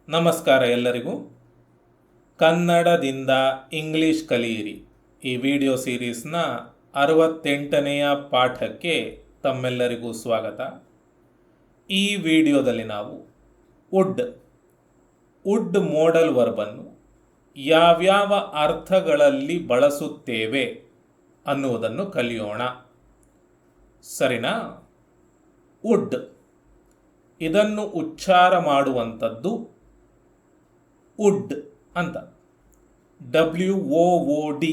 ನಮಸ್ಕಾರ ಎಲ್ಲರಿಗೂ. ಕನ್ನಡದಿಂದ ಇಂಗ್ಲಿಷ್ ಕಲಿಯಿರಿ ಈ ವಿಡಿಯೋ ಸೀರೀಸ್ನ 68ನೆಯ ಪಾಠಕ್ಕೆ ತಮ್ಮೆಲ್ಲರಿಗೂ ಸ್ವಾಗತ. ಈ ವಿಡಿಯೋದಲ್ಲಿ ನಾವು ವುಡ್ ಮೋಡಲ್ ವರ್ಬನ್ನು ಯಾವ್ಯಾವ ಅರ್ಥಗಳಲ್ಲಿ ಬಳಸುತ್ತೇವೆ ಅನ್ನುವುದನ್ನು ಕಲಿಯೋಣ. ಸರಿನಾ? ವುಡ್ ಇದನ್ನು ಉಚ್ಚಾರ ಮಾಡುವಂಥದ್ದು ವುಡ್ ಅಂತ. WOOD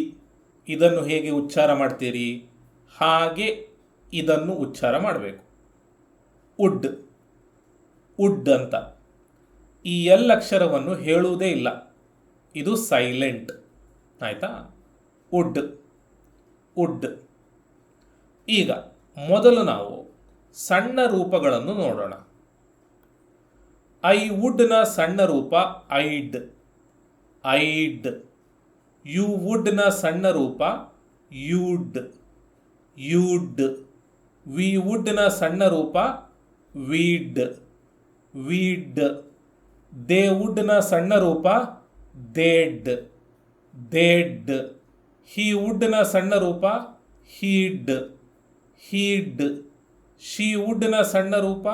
ಇದನ್ನು ಹೇಗೆ ಉಚ್ಚಾರ ಮಾಡ್ತೀರಿ ಹಾಗೆ ಇದನ್ನು ಉಚ್ಚಾರ ಮಾಡಬೇಕು. ವುಡ್ ಅಂತ ಈ ಎಲ್ಲ ಅಕ್ಷರವನ್ನು ಹೇಳುವುದೇ ಇಲ್ಲ, ಇದು ಸೈಲೆಂಟ್. ಆಯಿತಾ? ವುಡ್. ಈಗ ಮೊದಲು ನಾವು ಸಣ್ಣ ರೂಪಗಳನ್ನು ನೋಡೋಣ. ವುಡ್ನ ಸಣ್ಣ ರೂಪ ಐಡ್. ಯು ವುಡ್ನ ಸಣ್ಣ ರೂಪ ಯೂಡ್. ವಿ ವುಡ್ನ ಸಣ್ಣ ರೂಪ ವೀಡ್. ದೇ ವುಡ್ನ ಸಣ್ಣ ರೂಪ ದೇಡ್. ಹಿ ವುಡ್ನ ಸಣ್ಣ ರೂಪ ಹೀಡ್. ಶಿ ವುಡ್ನ ಸಣ್ಣ ರೂಪ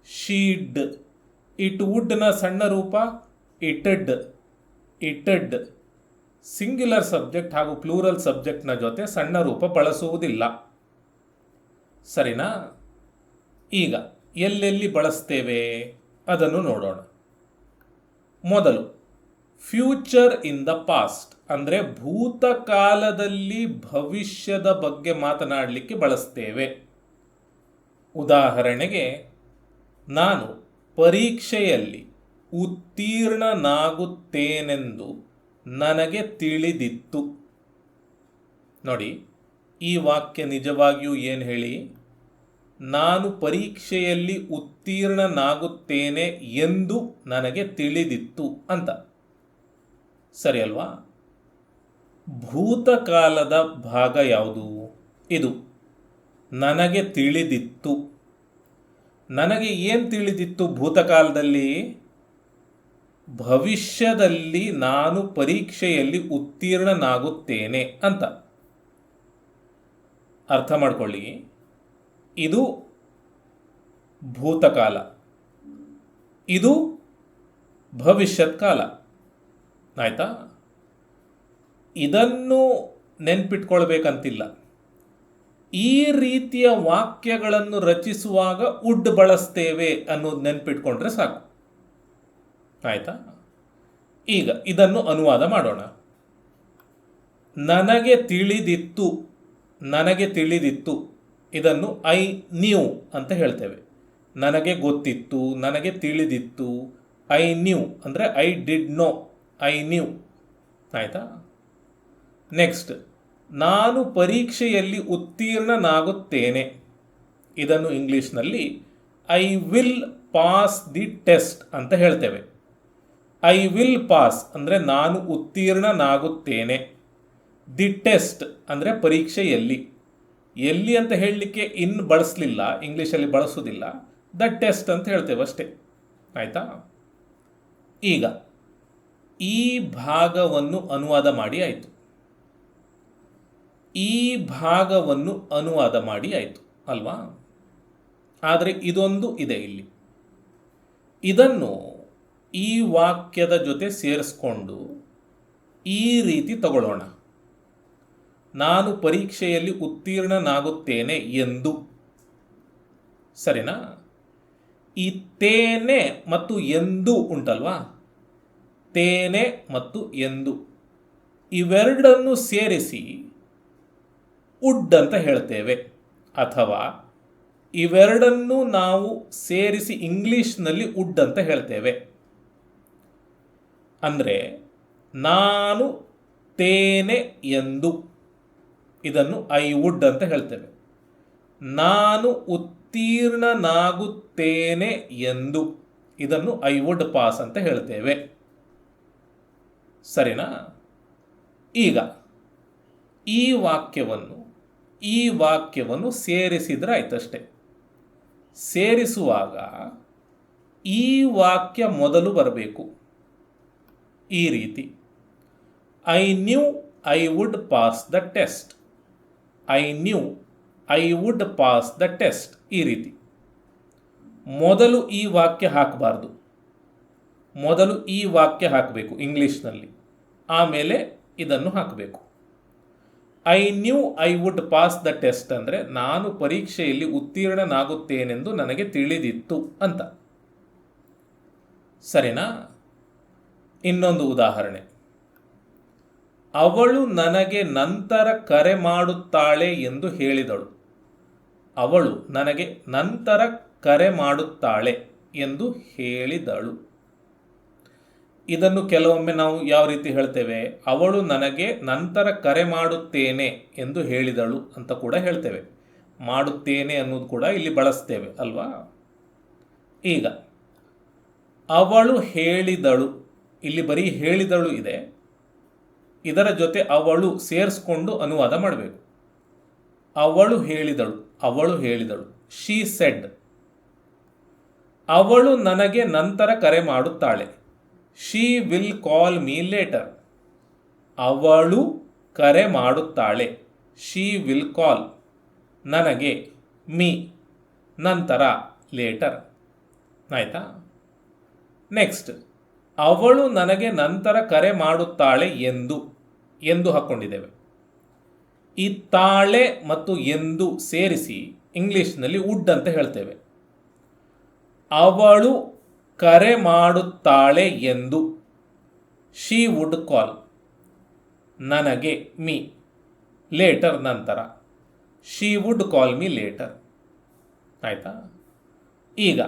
ಶೀಡ್. ಇಟ್ ವುಡ್ನ ಸಣ್ಣ ರೂಪ ಇಟಡ್. ಸಿಂಗ್ಯುಲರ್ ಸಬ್ಜೆಕ್ಟ್ ಹಾಗೂ ಪ್ಲೂರಲ್ ಸಬ್ಜೆಕ್ಟ್ನ ಜೊತೆ ಸಣ್ಣ ರೂಪ ಬಳಸುವುದಿಲ್ಲ. ಸರಿನಾ? ಈಗ ಎಲ್ಲೆಲ್ಲಿ ಬಳಸ್ತೇವೆ ಅದನ್ನು ನೋಡೋಣ. ಮೊದಲು ಫ್ಯೂಚರ್ ಇನ್ ದ ಪಾಸ್ಟ್ ಅಂದರೆ ಭೂತಕಾಲದಲ್ಲಿ ಭವಿಷ್ಯದ ಬಗ್ಗೆ ಮಾತನಾಡಲಿಕ್ಕೆ ಬಳಸ್ತೇವೆ. ಉದಾಹರಣೆಗೆ, ನಾನು ಪರೀಕ್ಷೆಯಲ್ಲಿ ಉತ್ತೀರ್ಣನಾಗುತ್ತೇನೆಂದು ನನಗೆ ತಿಳಿದಿತ್ತು. ನೋಡಿ, ಈ ವಾಕ್ಯ ನಿಜವಾಗಿಯೂ ಏನು ಹೇಳಿ? ನಾನು ಪರೀಕ್ಷೆಯಲ್ಲಿ ಉತ್ತೀರ್ಣನಾಗುತ್ತೇನೆ ಎಂದು ನನಗೆ ತಿಳಿದಿತ್ತು ಅಂತ. ಸರಿ ಅಲ್ವಾ? ಭೂತಕಾಲದ ಭಾಗ ಯಾವುದು? ಇದು ನನಗೆ ತಿಳಿದಿತ್ತು. ನನಗೆ ಏನು ತಿಳಿದಿತ್ತು ಭೂತಕಾಲದಲ್ಲಿ? ಭವಿಷ್ಯದಲ್ಲಿ ನಾನು ಪರೀಕ್ಷೆಯಲ್ಲಿ ಉತ್ತೀರ್ಣನಾಗುತ್ತೇನೆ ಅಂತ. ಅರ್ಥ ಮಾಡ್ಕೊಳ್ಳಿ, ಇದು ಭೂತಕಾಲ, ಇದು ಭವಿಷ್ಯತ್ ಕಾಲ. ಆಯ್ತಾ? ಇದನ್ನು ನೆನ್ಪಿಟ್ಕೊಳ್ಬೇಕಂತಿಲ್ಲ. ಈ ರೀತಿಯ ವಾಕ್ಯಗಳನ್ನು ರಚಿಸುವಾಗ ವುಡ್ ಬಳಸ್ತೇವೆ ಅನ್ನೋದು ನೆನ್ಪಿಟ್ಕೊಂಡ್ರೆ ಸಾಕು. ಆಯ್ತಾ? ಈಗ ಇದನ್ನು ಅನುವಾದ ಮಾಡೋಣ. ನನಗೆ ತಿಳಿದಿತ್ತು ಇದನ್ನು ಐ ನ್ಯೂ ಅಂತ ಹೇಳ್ತೇವೆ. ನನಗೆ ಗೊತ್ತಿತ್ತು, ನನಗೆ ತಿಳಿದಿತ್ತು. ಐ ನ್ಯೂ ಅಂದರೆ I did no, I knew. ಆಯಿತಾ? ನೆಕ್ಸ್ಟ್, ನಾನು ಪರೀಕ್ಷೆಯಲ್ಲಿ ಉತ್ತೀರ್ಣನಾಗುತ್ತೇನೆ. ಇದನ್ನು ಇಂಗ್ಲೀಷ್ನಲ್ಲಿ I will pass the test ಅಂತ ಹೇಳ್ತೇವೆ. ಐ ವಿಲ್ ಪಾಸ್ ಅಂದರೆ ನಾನು ಉತ್ತೀರ್ಣನಾಗುತ್ತೇನೆ. ದಿ ಟೆಸ್ಟ್ ಅಂದರೆ ಪರೀಕ್ಷೆಯಲ್ಲಿ. ಎಲ್ಲಿ ಅಂತ ಹೇಳಲಿಕ್ಕೆ ಇನ್ ಬಳಸಲಿಲ್ಲ, ಇಂಗ್ಲೀಷಲ್ಲಿ ಬಳಸೋದಿಲ್ಲ. ದ ಟೆಸ್ಟ್ ಅಂತ ಹೇಳ್ತೇವೆ ಅಷ್ಟೇ. ಆಯಿತಾ? ಈಗ ಈ ಭಾಗವನ್ನು ಅನುವಾದ ಮಾಡಿ ಆಯಿತು. ಈ ಭಾಗವನ್ನು ಅನುವಾದ ಮಾಡಿ ಆಯಿತು ಅಲ್ವಾ? ಆದರೆ ಇದೊಂದು ಇದೆ ಇಲ್ಲಿ. ಇದನ್ನು ಈ ವಾಕ್ಯದ ಜೊತೆ ಸೇರಿಸ್ಕೊಂಡು ಈ ರೀತಿ ತಗೊಳ್ಳೋಣ. ನಾನು ಪರೀಕ್ಷೆಯಲ್ಲಿ ಉತ್ತೀರ್ಣನಾಗುತ್ತೇನೆ ಎಂದು. ಸರಿನಾ? ಈ ತೇನೆ ಮತ್ತು ಎಂದು ಉಂಟಲ್ವಾ? ತೇನೆ ಮತ್ತು ಎಂದು ಇವೆರಡನ್ನು ಸೇರಿಸಿ ವುಡ್ ಅಂತ ಹೇಳ್ತೇವೆ. ಅಥವಾ ಇವೆರಡನ್ನು ನಾವು ಸೇರಿಸಿ ಇಂಗ್ಲೀಷ್ನಲ್ಲಿ ವುಡ್ ಅಂತ ಹೇಳ್ತೇವೆ. ಅಂದರೆ ನಾನು ತೇನೆ ಎಂದು ಇದನ್ನು ಐ ವುಡ್ ಅಂತ ಹೇಳ್ತೇವೆ. ನಾನು ಉತ್ತೀರ್ಣನಾಗುತ್ತೇನೆ ಎಂದು ಇದನ್ನು ಐ ವುಡ್ ಪಾಸ್ ಅಂತ ಹೇಳ್ತೇವೆ. ಸರಿನಾ? ಈಗ ಈ ವಾಕ್ಯವನ್ನು ಸೇರಿಸಿದ್ರೆ ಆಯ್ತಷ್ಟೆ. ಸೇರಿಸುವಾಗ ಈ ವಾಕ್ಯ ಮೊದಲು ಬರಬೇಕು. ಈ ರೀತಿ I knew I would pass the test. I knew I would pass the test. ಈ ರೀತಿ ಮೊದಲು ಈ ವಾಕ್ಯ ಹಾಕಬಾರ್ದು. ಮೊದಲು ಈ ವಾಕ್ಯ ಹಾಕಬೇಕು ಇಂಗ್ಲೀಷ್ನಲ್ಲಿ, ಆಮೇಲೆ ಇದನ್ನು ಹಾಕಬೇಕು. I knew I would pass the test ಅಂದರೆ ನಾನು ಪರೀಕ್ಷೆಯಲ್ಲಿ ಉತ್ತೀರ್ಣನಾಗುತ್ತೇನೆಂದು ನನಗೆ ತಿಳಿದಿತ್ತು ಅಂತ. ಸರಿನಾ? ಇನ್ನೊಂದು ಉದಾಹರಣೆ. ಅವಳು ನನಗೆ ನಂತರ ಕರೆ ಮಾಡುತ್ತಾಳೆ ಎಂದು ಹೇಳಿದಳು. ಅವಳು ನನಗೆ ನಂತರ ಕರೆ ಮಾಡುತ್ತಾಳೆ ಎಂದು ಹೇಳಿದಳು. ಇದನ್ನು ಕೆಲವೊಮ್ಮೆ ನಾವು ಯಾವ ರೀತಿ ಹೇಳ್ತೇವೆ? ಅವಳು ನನಗೆ ನಂತರ ಕರೆ ಮಾಡುತ್ತೇನೆ ಎಂದು ಹೇಳಿದಳು ಅಂತ ಕೂಡ ಹೇಳ್ತೇವೆ. ಮಾಡುತ್ತೇನೆ ಅನ್ನೋದು ಕೂಡ ಇಲ್ಲಿ ಬಳಸ್ತೇವೆ ಅಲ್ವಾ? ಈಗ ಅವಳು ಹೇಳಿದಳು, ಇಲ್ಲಿ ಬರೀ ಹೇಳಿದಳು ಇದೆ, ಇದರ ಜೊತೆ ಅವಳು ಸೇರಿಸ್ಕೊಂಡು ಅನುವಾದ ಮಾಡಬೇಕು. ಅವಳು ಹೇಳಿದಳು, ಅವಳು ಹೇಳಿದಳು, ಶಿ ಸೆಡ್. ಅವಳು ನನಗೆ ನಂತರ ಕರೆ ಮಾಡುತ್ತಾಳೆ, she will call me later. ಅವಳು ಕರೆ ಮಾಡುತ್ತಾಳೆ, ಶಿ ವಿಲ್ ಕಾಲ್. ನನಗೆ, ಮೀ, ನಂತರ, ಲೇಟರ್. ಆಯ್ತಾ? ನೆಕ್ಸ್ಟ್, ಅವಳು ನನಗೆ ನಂತರ ಕರೆ ಮಾಡುತ್ತಾಳೆ ಎಂದು ಹಾಕ್ಕೊಂಡಿದ್ದೇವೆ. ಈ ತಾಳೆ ಮತ್ತು ಎಂದು ಸೇರಿಸಿ ಇಂಗ್ಲಿಷ್ನಲ್ಲಿ ವುಡ್ ಅಂತ ಹೇಳ್ತೇವೆ. ಅವಳು ಕರೆ ಮಾಡುತ್ತಾಳೆ ಎಂದು, ಶಿ ವುಡ್ ಕಾಲ್. ನನಗೆ, ಮೀ, ಲೇಟರ್ ನಂತರ, she would call me later. ಆಯಿತಾ? ಈಗ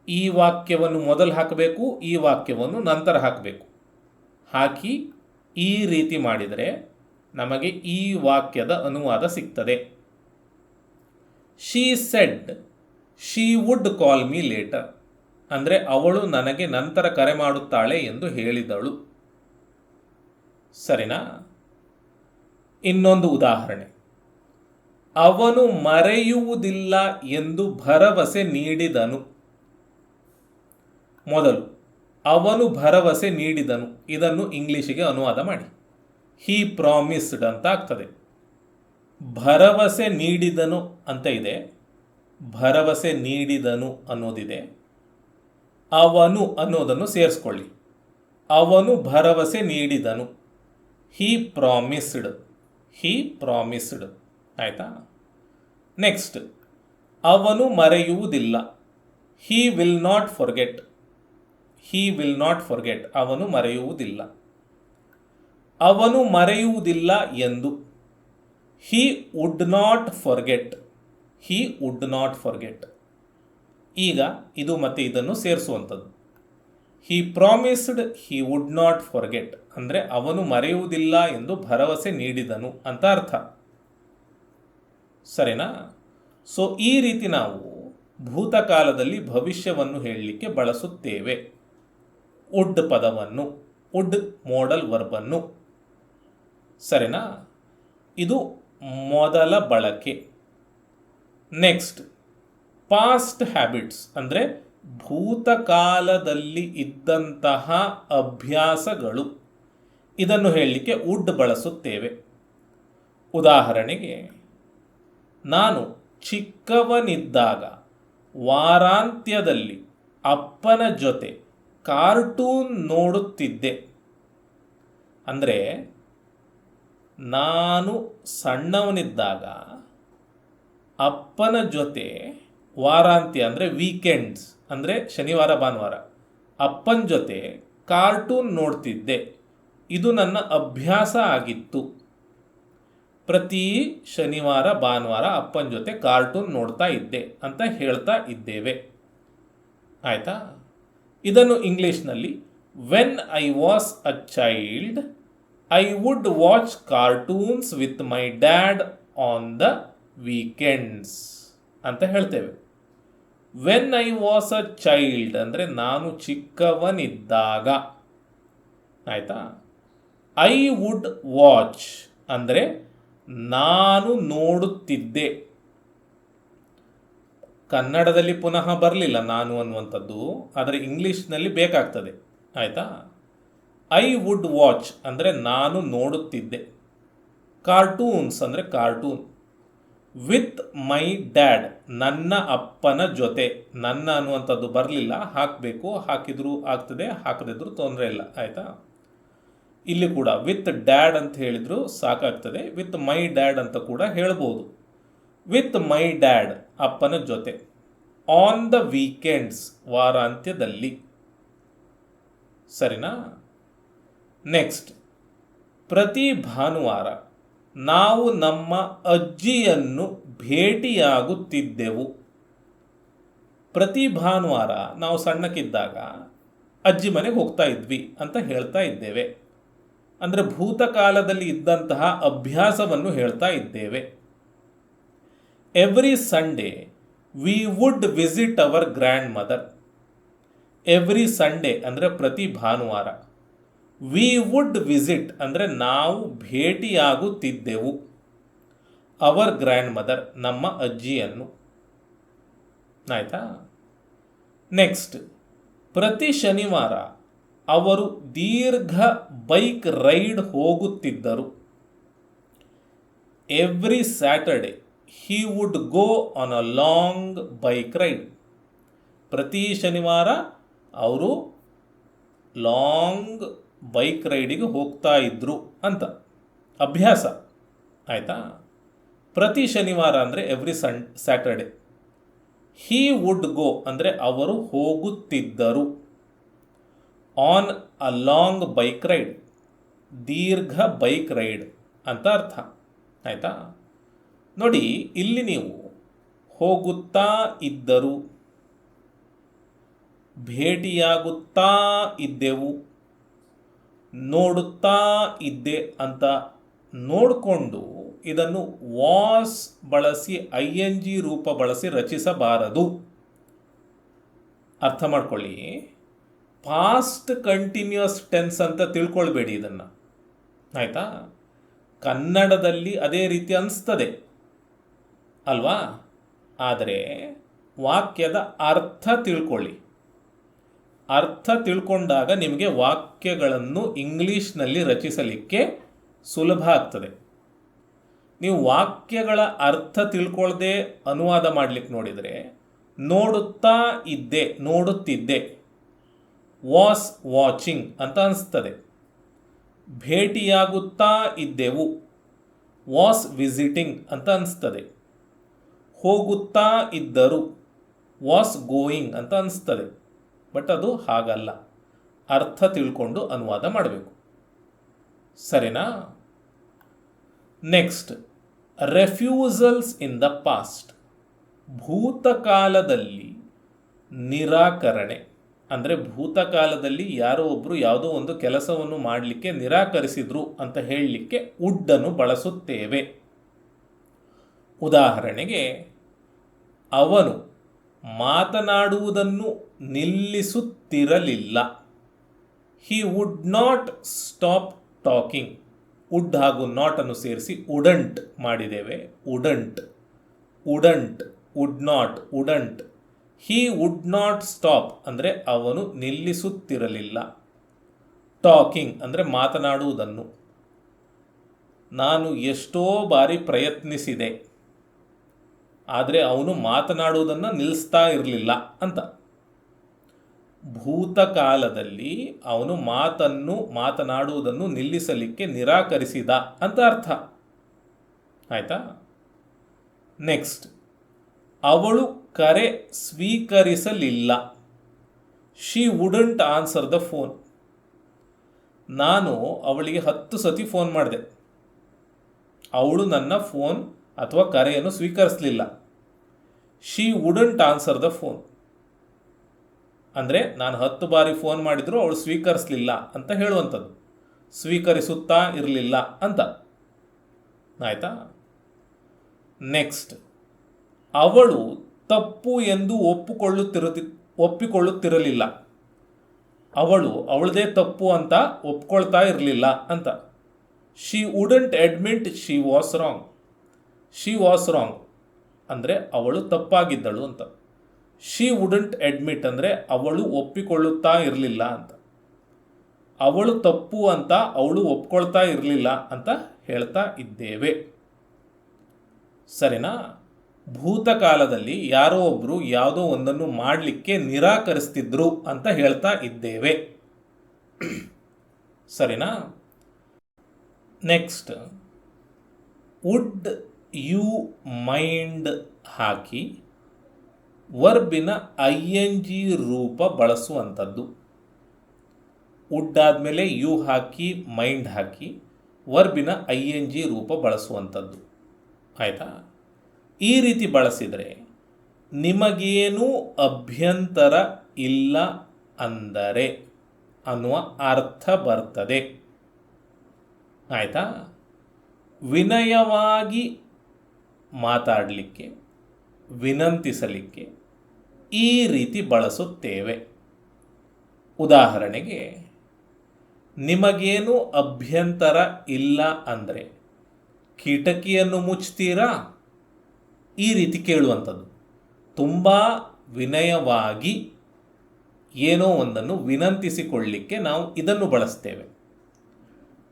ಈ ವಾಕ್ಯವನ್ನು ಮೊದಲು ಹಾಕಬೇಕು, ಈ ವಾಕ್ಯವನ್ನು ನಂತರ ಹಾಕಬೇಕು. ಹಾಕಿ ಈ ರೀತಿ ಮಾಡಿದರೆ ನಮಗೆ ಈ ವಾಕ್ಯದ ಅನುವಾದ ಸಿಗ್ತದೆ. She said she would call me later ಅಂದರೆ ಅವಳು ನನಗೆ ನಂತರ ಕರೆ ಮಾಡುತ್ತಾಳೆ ಎಂದು ಹೇಳಿದಳು. ಸರಿನಾ? ಇನ್ನೊಂದು ಉದಾಹರಣೆ. ಅವನು ಮರೆಯುವುದಿಲ್ಲ ಎಂದು ಭರವಸೆ ನೀಡಿದನು. ಮೊದಲು ಅವನು ಭರವಸೆ ನೀಡಿದನು, ಇದನ್ನು ಇಂಗ್ಲಿಷಿಗೆ ಅನುವಾದ ಮಾಡಿ. ಹಿ ಪ್ರಾಮಿಸ್ಡ್ ಅಂತ ಆಗ್ತದೆ. ಭರವಸೆ ನೀಡಿದನು ಅಂತ ಇದೆ, ಭರವಸೆ ನೀಡಿದನು ಅನ್ನೋದಿದೆ. ಅವನು ಅನ್ನೋದನ್ನು ಸೇರಿಸ್ಕೊಳ್ಳಿ. ಅವನು ಭರವಸೆ ನೀಡಿದನು, ಹಿ ಪ್ರಾಮಿಸ್ಡ್, ಹಿ ಪ್ರಾಮಿಸ್ಡ್. ಆಯಿತಾ? ನೆಕ್ಸ್ಟ್, ಅವನು ಮರೆಯುವುದಿಲ್ಲ, he will not forget, he will not forget. ಅವನು ಮರೆಯುವುದಿಲ್ಲ. ಅವನು ಮರೆಯುವುದಿಲ್ಲ ಎಂದು, he would not forget, he would not forget. ಈಗ ಇದು ಮತ್ತೆ ಇದನ್ನು ಸೇರಿಸುವಂಥದ್ದು. He promised he would not forget ಅಂದರೆ ಅವನು ಮರೆಯುವುದಿಲ್ಲ ಎಂದು ಭರವಸೆ ನೀಡಿದನು ಅಂತ ಅರ್ಥ. ಸರಿನಾ? ಸೊ ಈ ರೀತಿ ನಾವು ಭೂತಕಾಲದಲ್ಲಿ ಭವಿಷ್ಯವನ್ನು ಹೇಳಲಿಕ್ಕೆ ಬಳಸುತ್ತೇವೆ ವುಡ್ ಪದವನ್ನು, ವುಡ್ ಮೋಡಲ್ ವರ್ಬನ್ನು. ಸರಿನಾ? ಇದು ಮೊದಲ ಬಳಕೆ. ನೆಕ್ಸ್ಟ್, ಪಾಸ್ಟ್ ಹ್ಯಾಬಿಟ್ಸ್ ಅಂದರೆ ಭೂತಕಾಲದಲ್ಲಿ ಇದ್ದಂತಹ ಅಭ್ಯಾಸಗಳು. ಇದನ್ನು ಹೇಳಲಿಕ್ಕೆ ವುಡ್ ಬಳಸುತ್ತೇವೆ. ಉದಾಹರಣೆಗೆ, ನಾನು ಚಿಕ್ಕವನಿದ್ದಾಗ ವಾರಾಂತ್ಯದಲ್ಲಿ ಅಪ್ಪನ ಜೊತೆ ಕಾರ್ಟೂನ್ ನೋಡುತ್ತಿದ್ದೆ. ಅಂದರೆ ನಾನು ಸಣ್ಣವನಿದ್ದಾಗ ಅಪ್ಪನ ಜೊತೆ ವಾರಾಂತ್ಯ ಅಂದರೆ ವೀಕೆಂಡ್ಸ್ ಅಂದರೆ ಶನಿವಾರ ಭಾನುವಾರ ಅಪ್ಪನ ಜೊತೆ ಕಾರ್ಟೂನ್ ನೋಡ್ತಿದ್ದೆ. ಇದು ನನ್ನ ಅಭ್ಯಾಸ ಆಗಿತ್ತು. ಪ್ರತಿ ಶನಿವಾರ ಭಾನುವಾರ ಅಪ್ಪನ ಜೊತೆ ಕಾರ್ಟೂನ್ ನೋಡ್ತಾ ಇದ್ದೆ ಅಂತ ಹೇಳ್ತಾ ಇದ್ದೇವೆ. ಆಯಿತಾ? ಇದನ್ನು ಇಂಗ್ಲೀಷ್ನಲ್ಲಿ when I was a child I would watch cartoons with my dad on the weekends ಅಂತ ಹೇಳ್ತೇವೆ. When I was a child ಅಂದರೆ ನಾನು ಚಿಕ್ಕವನಿದ್ದಾಗ. ಆಯಿತಾ? ಐ ವುಡ್ ವಾಚ್ ಅಂದರೆ ನಾನು ನೋಡುತ್ತಿದ್ದೆ. ಕನ್ನಡದಲ್ಲಿ ಪುನಃ ಬರಲಿಲ್ಲ ನಾನು ಅನ್ನುವಂಥದ್ದು, ಆದರೆ ಇಂಗ್ಲೀಷ್ನಲ್ಲಿ ಬೇಕಾಗ್ತದೆ. ಆಯಿತಾ? ಐ ವುಡ್ ವಾಚ್ ಅಂದರೆ ನಾನು ನೋಡುತ್ತಿದ್ದೆ. ಕಾರ್ಟೂನ್ಸ್ ಅಂದರೆ ಕಾರ್ಟೂನ್. ವಿತ್ ಮೈ ಡ್ಯಾಡ್ ನನ್ನ ಅಪ್ಪನ ಜೊತೆ. ನನ್ನ ಅನ್ನುವಂಥದ್ದು ಬರಲಿಲ್ಲ, ಹಾಕಬೇಕು. ಹಾಕಿದರೂ ಆಗ್ತದೆ, ಹಾಕದಿದ್ರೂ ತೊಂದರೆ ಇಲ್ಲ. ಆಯಿತಾ? ಇಲ್ಲಿ ಕೂಡ ವಿತ್ ಡ್ಯಾಡ್ ಅಂತ ಹೇಳಿದ್ರು ಸಾಕಾಗ್ತದೆ. ವಿತ್ ಮೈ ಡ್ಯಾಡ್ ಅಂತ ಕೂಡ ಹೇಳ್ಬೋದು. ವಿತ್ ಮೈ ಡ್ಯಾಡ್ ಅಪ್ಪನ ಜೊತೆ. ಆನ್ ದ ವೀಕೆಂಡ್ಸ್ ವಾರಾಂತ್ಯದಲ್ಲಿ. ಸರಿನಾ? ನೆಕ್ಸ್ಟ್, ಪ್ರತಿ ಭಾನುವಾರ ನಾವು ನಮ್ಮ ಅಜ್ಜಿಯನ್ನು ಭೇಟಿಯಾಗುತ್ತಿದ್ದೆವು. ಪ್ರತಿ ಭಾನುವಾರ ನಾವು ಸಣ್ಣಕ್ಕಿದ್ದಾಗ ಅಜ್ಜಿ ಮನೆಗೆ ಹೋಗ್ತಾ ಇದ್ವಿ ಅಂತ ಹೇಳ್ತಾ ಇದ್ದೇವೆ. ಅಂದರೆ ಭೂತಕಾಲದಲ್ಲಿ ಇದ್ದಂತಹ ಅಭ್ಯಾಸವನ್ನು ಹೇಳ್ತಾ ಇದ್ದೇವೆ. Every Sunday we would visit hour grand mother. Every Sunday ಅಂದರೆ ಪ್ರತಿ ಭಾನುವಾರ. ವಿ ವುಡ್ ವಿಸಿಟ್ ಅಂದರೆ ನಾವು ಭೇಟಿಯಾಗುತ್ತಿದ್ದೆವು. ಅವರ್ ಗ್ರ್ಯಾಂಡ್ ಮದರ್ ನಮ್ಮ ಅಜ್ಜಿಯನ್ನು. ಆಯಿತಾ? ನೆಕ್ಸ್ಟ್, ಪ್ರತಿ ಶನಿವಾರ ಅವರು ದೀರ್ಘ ಬೈಕ್ ರೈಡ್ ಹೋಗುತ್ತಿದ್ದರು. Every Saturday he would go on a long bike ride. ಪ್ರತಿ ಶನಿವಾರ ಅವರು ಲಾಂಗ್ ಬೈಕ್ ರೈಡಿಗೆ ಹೋಗ್ತಾ ಇದ್ರು ಅಂತ ಅಭ್ಯಾಸ. ಆಯಿತಾ? ಪ್ರತಿ ಶನಿವಾರ ಅಂದರೆ every Saturday. He would go ಅಂದರೆ ಅವರು ಹೋಗುತ್ತಿದ್ದರು. On a long bike ride ದೀರ್ಘ ಬೈಕ್ ರೈಡ್ ಅಂತ ಅರ್ಥ. ಆಯಿತಾ? ನೋಡಿ, ಇಲ್ಲಿ ನೀವು ಹೋಗುತ್ತಾ ಇದ್ದರು, ಭೇಟಿಯಾಗುತ್ತಾ ಇದ್ದೆವು, ನೋಡುತ್ತಾ ಇದ್ದೆ ಅಂತ ನೋಡಿಕೊಂಡು ಇದನ್ನು ವಾಸ್ ಬಳಸಿ ING ರೂಪ ಬಳಸಿ ರಚಿಸಬಾರದು. ಅರ್ಥ ಮಾಡ್ಕೊಳ್ಳಿ. ಪಾಸ್ಟ್ ಕಂಟಿನ್ಯೂಸ್ ಟೆನ್ಸ್ ಅಂತ ತಿಳ್ಕೊಳ್ಬೇಡಿ ಇದನ್ನು. ಆಯಿತಾ? ಕನ್ನಡದಲ್ಲಿ ಅದೇ ರೀತಿ ಅನಿಸ್ತದೆ ಅಲ್ವಾ? ಆದರೆ ವಾಕ್ಯದ ಅರ್ಥ ತಿಳ್ಕೊಳ್ಳಿ. ಅರ್ಥ ತಿಳ್ಕೊಂಡಾಗ ನಿಮಗೆ ವಾಕ್ಯಗಳನ್ನು ಇಂಗ್ಲೀಷ್ನಲ್ಲಿ ರಚಿಸಲಿಕ್ಕೆ ಸುಲಭ ಆಗ್ತದೆ. ನೀವು ವಾಕ್ಯಗಳ ಅರ್ಥ ತಿಳ್ಕೊಳ್ಳದೆ ಅನುವಾದ ಮಾಡಲಿಕ್ಕೆ ನೋಡಿದರೆ ನೋಡುತ್ತಾ ಇದ್ದೆ, ನೋಡುತ್ತಿದ್ದೆ, ವಾಸ್ ವಾಚಿಂಗ್ ಅಂತ ಅನಿಸ್ತದೆ. ಭೇಟಿಯಾಗುತ್ತಾ ಇದ್ದೆವು, ವಾಸ್ ವಿಸಿಟಿಂಗ್ ಅಂತ ಅನಿಸ್ತದೆ. ಹೋಗುತ್ತಾ ಇದ್ದರು, ವಾಸ್ ಗೋಯಿಂಗ್ ಅಂತ ಅನಿಸ್ತದೆ. ಬಟ್ ಅದು ಹಾಗಲ್ಲ. ಅರ್ಥ ತಿಳ್ಕೊಂಡು ಅನುವಾದ ಮಾಡಬೇಕು. ಸರಿನಾ? Next, refusals in the past. ಭೂತಕಾಲದಲ್ಲಿ ನಿರಾಕರಣೆ ಅಂದರೆ ಭೂತಕಾಲದಲ್ಲಿ ಯಾರೋ ಒಬ್ಬರು ಯಾವುದೋ ಒಂದು ಕೆಲಸವನ್ನು ಮಾಡಲಿಕ್ಕೆ ನಿರಾಕರಿಸಿದ್ರು ಅಂತ ಹೇಳಲಿಕ್ಕೆ ವುಡ್ಡನ್ನು ಬಳಸುತ್ತೇವೆ. ಉದಾಹರಣೆಗೆ, ಅವನು ಮಾತನಾಡುವುದನ್ನು ನಿಲ್ಲಿಸುತ್ತಿರಲಿಲ್ಲ. He would not stop talking. Would ಹಾಗೂ ನಾಟ್ ಅನ್ನು ಸೇರಿಸಿ ವುಡಂಟ್ ಮಾಡಿದ್ದೇವೆ. Wouldn't, wouldn't, would not, wouldn't. He would not stop ಅಂದರೆ ಅವನು ನಿಲ್ಲಿಸುತ್ತಿರಲಿಲ್ಲ. ಟಾಕಿಂಗ್ ಅಂದರೆ ಮಾತನಾಡುವುದನ್ನು. ನಾನು ಎಷ್ಟೋ ಬಾರಿ ಪ್ರಯತ್ನಿಸಿದೆ, ಆದರೆ ಅವನು ಮಾತನಾಡುವುದನ್ನು ನಿಲ್ಲಿಸ್ತಾ ಇರಲಿಲ್ಲ ಅಂತ. ಭೂತಕಾಲದಲ್ಲಿ ಅವನು ಮಾತನಾಡುವುದನ್ನು ನಿಲ್ಲಿಸಲಿಕ್ಕೆ ನಿರಾಕರಿಸಿದ ಅಂತ ಅರ್ಥ. ಆಯಿತಾ? ನೆಕ್ಸ್ಟ್, ಅವಳು ಕರೆ ಸ್ವೀಕರಿಸಲಿಲ್ಲ. She wouldn't answer the phone. ನಾನು ಅವಳಿಗೆ 10 ಸತಿ ಫೋನ್ ಮಾಡಿದೆ. ಅವಳು ನನ್ನ ಫೋನ್ ಅಥವಾ ಕರೆಯನ್ನು ಸ್ವೀಕರಿಸಲಿಲ್ಲ. She wouldn't answer the phone ಅಂದರೆ ನಾನು 10 ಬಾರಿ ಫೋನ್ ಮಾಡಿದರೂ ಅವಳು ಸ್ವೀಕರಿಸಲಿಲ್ಲ ಅಂತ ಹೇಳುವಂಥದ್ದು. ಸ್ವೀಕರಿಸುತ್ತಾ ಇರಲಿಲ್ಲ ಅಂತ. ಆಯಿತಾ? ನೆಕ್ಸ್ಟ್, ಅವಳು ತಪ್ಪು ಎಂದು ಒಪ್ಪಿಕೊಳ್ಳುತ್ತಿರಲಿಲ್ಲ. ಅವಳದೇ ತಪ್ಪು ಅಂತ ಒಪ್ಕೊಳ್ತಾ ಇರಲಿಲ್ಲ ಅಂತ. She wouldn't admit she was wrong. She was wrong ಅಂದರೆ ಅವಳು ತಪ್ಪಾಗಿದ್ದಳು ಅಂತ. ಶಿ ವುಡಂಟ್ ಅಡ್ಮಿಟ್ ಅಂದರೆ ಅವಳು ಒಪ್ಪಿಕೊಳ್ಳುತ್ತಾ ಇರಲಿಲ್ಲ ಅಂತ. ಅವಳು ತಪ್ಪು ಅಂತ ಅವಳು ಒಪ್ಕೊಳ್ತಾ ಇರಲಿಲ್ಲ ಅಂತ ಹೇಳ್ತಾ ಇದ್ದೇವೆ. ಸರಿನಾ? ಭೂತಕಾಲದಲ್ಲಿ ಯಾರೋ ಒಬ್ಬರು ಯಾವುದೋ ಒಂದನ್ನು ಮಾಡಲಿಕ್ಕೆ ನಿರಾಕರಿಸ್ತಿದ್ರು ಅಂತ ಹೇಳ್ತಾ ಇದ್ದೇವೆ. ಸರಿನಾ? ನೆಕ್ಸ್ಟ್, ವುಡ್ ಯು ಮೈಂಡ್ ಹಾಕಿ ವರ್ಬಿನ ING ರೂಪ ಬಳಸುವಂಥದ್ದು. ವುಡ್ ಆದಮೇಲೆ ಯು ಹಾಕಿ ಮೈಂಡ್ ಹಾಕಿ ವರ್ಬಿನ ING ರೂಪ ಬಳಸುವಂಥದ್ದು. ಆಯಿತಾ? ಈ ರೀತಿ ಬಳಸಿದರೆ ನಿಮಗೇನೂ ಅಭ್ಯಂತರ ಇಲ್ಲ ಅಂದರೆ ಅನ್ನುವ ಅರ್ಥ ಬರ್ತದೆ. ಆಯಿತಾ? ವಿನಯವಾಗಿ ಮಾತಾಡಲಿಕ್ಕೆ, ವಿನಂತಿಸಲಿಕ್ಕೆ ಈ ರೀತಿ ಬಳಸುತ್ತೇವೆ. ಉದಾಹರಣೆಗೆ, ನಿಮಗೇನು ಅಭ್ಯಂತರ ಇಲ್ಲ ಅಂದರೆ ಕಿಟಕಿಯನ್ನು ಮುಚ್ತೀರಾ? ಈ ರೀತಿ ಕೇಳುವಂಥದ್ದು. ತುಂಬ ವಿನಯವಾಗಿ ಏನೋ ಒಂದನ್ನು ವಿನಂತಿಸಿಕೊಳ್ಳಲಿಕ್ಕೆ ನಾವು ಇದನ್ನು ಬಳಸ್ತೇವೆ.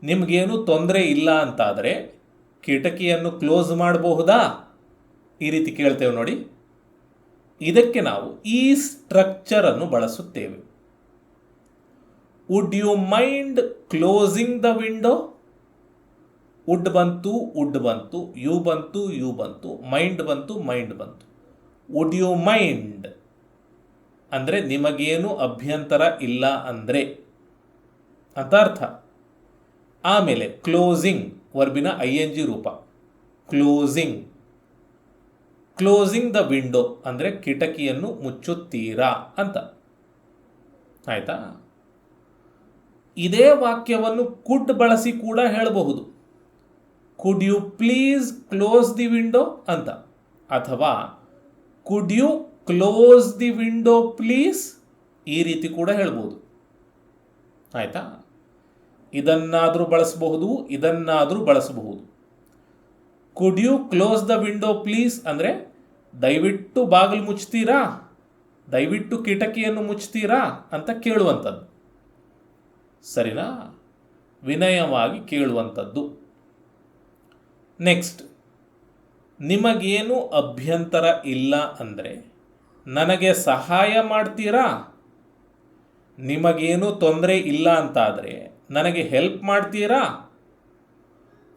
ನಿಮಗೇನು ತೊಂದರೆ ಇಲ್ಲ ಅಂತಾದರೆ ಕಿಟಕಿಯನ್ನು ಕ್ಲೋಸ್ ಮಾಡಬಹುದಾ? ಈ ರೀತಿ ಕೇಳ್ತೇವೆ ನೋಡಿ. ಇದಕ್ಕೆ ನಾವು ಈ ಸ್ಟ್ರಕ್ಚರನ್ನು ಬಳಸುತ್ತೇವೆ. Would you mind closing the window? Would ಬಂತು, ವುಡ್ ಬಂತು, ಯು ಬಂತು, ಯು ಬಂತು, ಮೈಂಡ್ ಬಂತು, ಮೈಂಡ್ ಬಂತು. ವುಡ್ ಯು ಮೈಂಡ್ ಅಂದರೆ ನಿಮಗೇನು ಅಭ್ಯಂತರ ಇಲ್ಲ ಅಂದರೆ ಅಂತ ಅರ್ಥ. ಆಮೇಲೆ ಕ್ಲೋಸಿಂಗ್ ವರ್ಬಿನ ING ರೂಪ, ಕ್ಲೋಸಿಂಗ್. ಕ್ಲೋಸಿಂಗ್ ದ ವಿಂಡೋ ಅಂದರೆ ಕಿಟಕಿಯನ್ನು ಮುಚ್ಚುತ್ತೀರಾ ಅಂತ. ಆಯಿತಾ? ಇದೇ ವಾಕ್ಯವನ್ನು ಕುಡ್ ಬಳಸಿ ಕೂಡ ಹೇಳಬಹುದು. Could you please close the window ಅಂತ, ಅಥವಾ could you close the window please, ಈ ರೀತಿ ಕೂಡ ಹೇಳ್ಬೋದು. ಆಯಿತಾ? ಇದನ್ನಾದರೂ ಬಳಸಬಹುದು, ಇದನ್ನಾದರೂ ಬಳಸಬಹುದು. Could you close the window please ಅಂದರೆ ದಯವಿಟ್ಟು ಬಾಗಿಲು ಮುಚ್ತೀರಾ, ದಯವಿಟ್ಟು ಕಿಟಕಿಯನ್ನು ಮುಚ್ತೀರಾ ಅಂತ ಕೇಳುವಂಥದ್ದು. ಸರಿನಾ? ವಿನಯವಾಗಿ ಕೇಳುವಂಥದ್ದು. ನೆಕ್ಸ್ಟ್, ನಿಮಗೇನು ಅಭ್ಯಂತರ ಇಲ್ಲ ಅಂದರೆ ನನಗೆ ಸಹಾಯ ಮಾಡ್ತೀರಾ? ನಿಮಗೇನು ತೊಂದರೆ ಇಲ್ಲ ಅಂತಾದರೆ ನನಗೆ ಹೆಲ್ಪ್ ಮಾಡ್ತೀರಾ?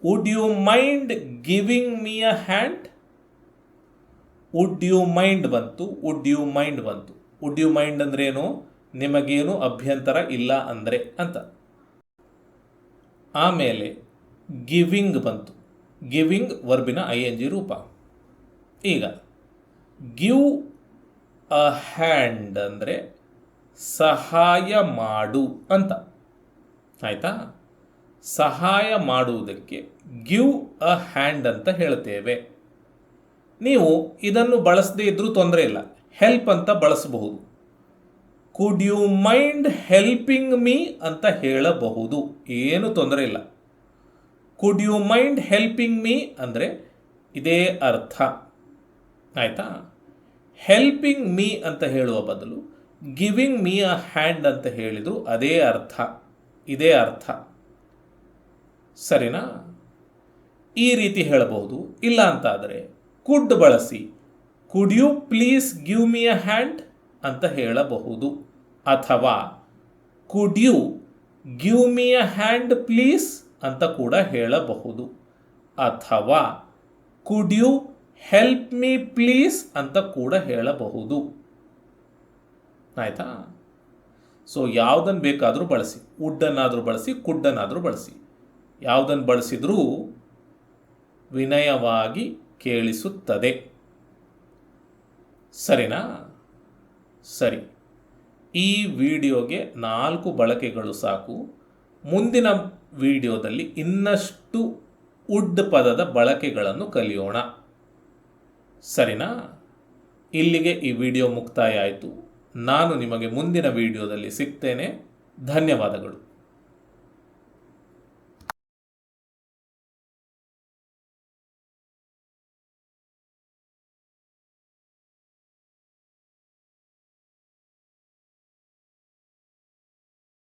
Would you mind giving me a hand? Would you mind ಬಂತು, ವುಡ್ ಯು ಮೈಂಡ್ ಬಂತು. ವುಡ್ ಯು ಮೈಂಡ್ ಅಂದ್ರೇನು? ನಿಮಗೇನು ಅಭ್ಯಂತರ ಇಲ್ಲ ಅಂದರೆ ಅಂತ. ಆಮೇಲೆ ಗಿವಿಂಗ್ ಬಂತು. ಗಿವಿಂಗ್ ವರ್ಬಿನ ING ರೂಪ. ಈಗ ಗಿವ್ ಅ ಹ್ಯಾಂಡ್ ಅಂದರೆ ಸಹಾಯ ಮಾಡು ಅಂತ. ಆಯಿತಾ? ಸಹಾಯ ಮಾಡುವುದಕ್ಕೆ ಗಿವ್ ಅ ಹ್ಯಾಂಡ್ ಅಂತ ಹೇಳ್ತೇವೆ. ನೀವು ಇದನ್ನು ಬಳಸದೇ ಇದ್ರೂ ತೊಂದರೆ ಇಲ್ಲ, ಹೆಲ್ಪ್ ಅಂತ ಬಳಸಬಹುದು. Could you mind helping me ಅಂತ ಹೇಳಬಹುದು, ಏನು ತೊಂದರೆ ಇಲ್ಲ. Could you mind helping me ಅಂದರೆ ಇದೇ ಅರ್ಥ. ಆಯಿತಾ? ಹೆಲ್ಪಿಂಗ್ ಮೀ ಅಂತ ಹೇಳುವ ಬದಲು ಗಿವಿಂಗ್ ಮೀ ಅ ಹ್ಯಾಂಡ್ ಅಂತ ಹೇಳಿದ್ರು ಅದೇ ಅರ್ಥ, ಇದೇ ಅರ್ಥ. ಸರಿನಾ? ಈ ರೀತಿ ಹೇಳಬಹುದು. ಇಲ್ಲ ಅಂತಾದರೆ ಕುಡ್ ಬಳಸಿ could you please give me a hand ಅಂತ ಹೇಳಬಹುದು. ಅಥವಾ could you give me a hand please ಅಂತ ಕೂಡ ಹೇಳಬಹುದು. ಅಥವಾ could you help me please ಅಂತ ಕೂಡ ಹೇಳಬಹುದು. ಆಯಿತಾ? ಸೊ ಯಾವುದನ್ನು ಬೇಕಾದರೂ ಬಳಸಿ, ವುಡ್ಡನ್ನಾದರೂ ಬಳಸಿ, ಕುಡ್ಡನ್ನಾದರೂ ಬಳಸಿ. ಯಾವುದನ್ನು ಬಳಸಿದರೂ ವಿನಯವಾಗಿ ಕೇಳಿಸುತ್ತದೆ. ಸರಿನಾ? ಸರಿ. ಈ ವಿಡಿಯೋಗೆ 4 ಬಳಕೆಗಳು ಸಾಕು. ಮುಂದಿನ ವಿಡಿಯೋದಲ್ಲಿ ಇನ್ನಷ್ಟು ವುಡ್ ಪದದ ಬಳಕೆಗಳನ್ನು ಕಲಿಯೋಣ. ಸರಿನಾ? ಇಲ್ಲಿಗೆ ಈ ವಿಡಿಯೋ ಮುಕ್ತಾಯ ಆಯಿತು. ನಾನು ನಿಮಗೆ ಮುಂದಿನ ವಿಡಿಯೋದಲ್ಲಿ ಸಿಗ್ತೇನೆ. ಧನ್ಯವಾದಗಳು.